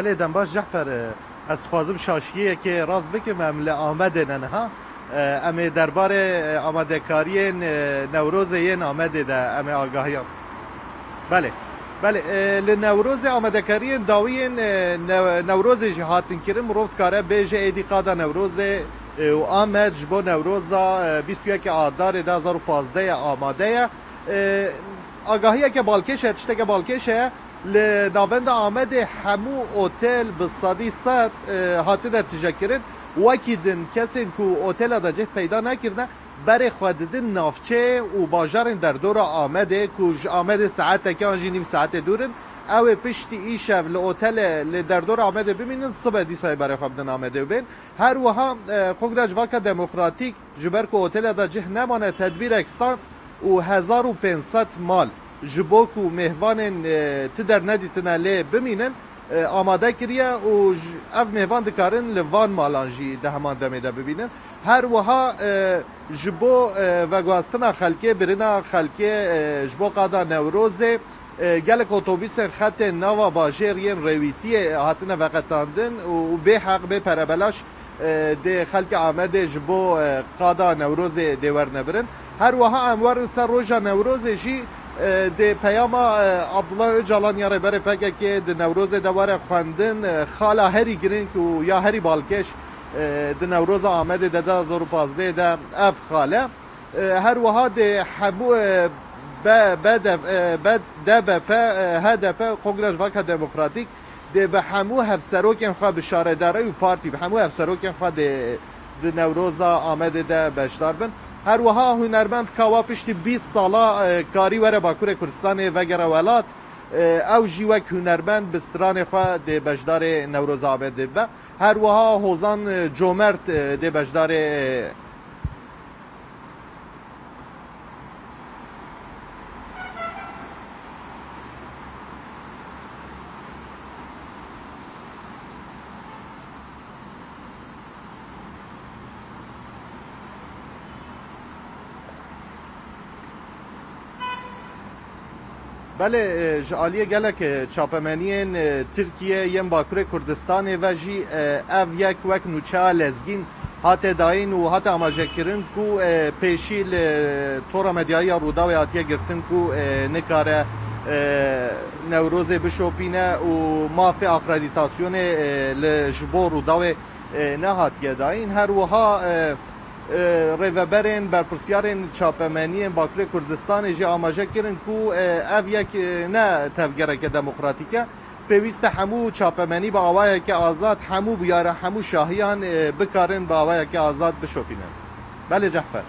بله دنباش جعفر از خوازم شاشیه که راز بکم ام لآمده ننها ام دربار آماده کاری نوروز ین آمده ده ام آگاهیان بله لنوروز آماده کاری داوین نوروز جهاتن کرم روفت کاره بیجه ایدی قادا نوروز و آمد جبو نوروزا 21 آدار 2015 آماده آگاهیه که بالکشه تشته که بالکشه لناوند آمد همو اوتل بصادی سات هاتنه تجکرن وکیدن کسی که اوتل دا جه پیدا نکرده بر خوددن نافچه و باجارن در دور آمده که آمده ساعت که آنجی نیم ساعت دورن او پشتی ایشب لأوتل در دور آمده ببینن صبح دیسای برای خوددن آمده ببین هر وها خونگرج واکا دموکراتیک جبر که اوتل دا جه نمانه تدبیر اکستان و 1500 مال جبوک و مهوان تدر ندیتنه لی بمینن آماده کریه و اف مهوان دکارن لوان مالانجی ده همان دمیده ببینن هر وها جبو و گواستنا خلکه برنا خلکه جبو قادا نوروزه گلک اتوبیس خط نوا باجر ین رویتی هاتنه وقتاندن و به حق به پربلاش ده خلک آمده جبو قادا نوروز دیور نبرن هر وها اموار سر روژا نوروز جی ده پیام عبدالله اجالان یاره بره پکه که ده نوروز دواره خواندن خالا هری گرین که یا هری بالکش ده نوروز آمده ده 2015 ده اف خاله هر وها ده حبو هدف کنگرس واکا دموکراتیک ده به همو هفسروکن خواه بشاره داره و پارتی به همو هفسروکن خواه ده نوروزا آمده ده بشدار بن هر وها هنرمند کوا پشتی 20 سالا کاری وره باکور کردستان وگره ولات او جیوک هنرمند بستران خواه ده بشدار نوروز آمده به هر وها حوزان جومرت ده بشدار بله جالیه گلک چاپمنین ترکیه یم باکور کردستان و جی او یک وک نوچه لزگین هات داین و هات آماجه کرن کو پیشی طور مدیایی رودا و هاتیه گرتن کو نکاره نوروز بشوپینه و مافی اکردیتاسیون لجبو رودا و نه هاتیه داین هر وها ریوبرین برپرسیارین چاپمنی باکر کردستان جی آماجه کرن کو او یک نه تفگره که دموکراتیکه پیوست همو چاپمنی با آوائه که آزاد همو بیاره همو شاهیان بکارن با آوائه که آزاد بشوپینن بله جعفر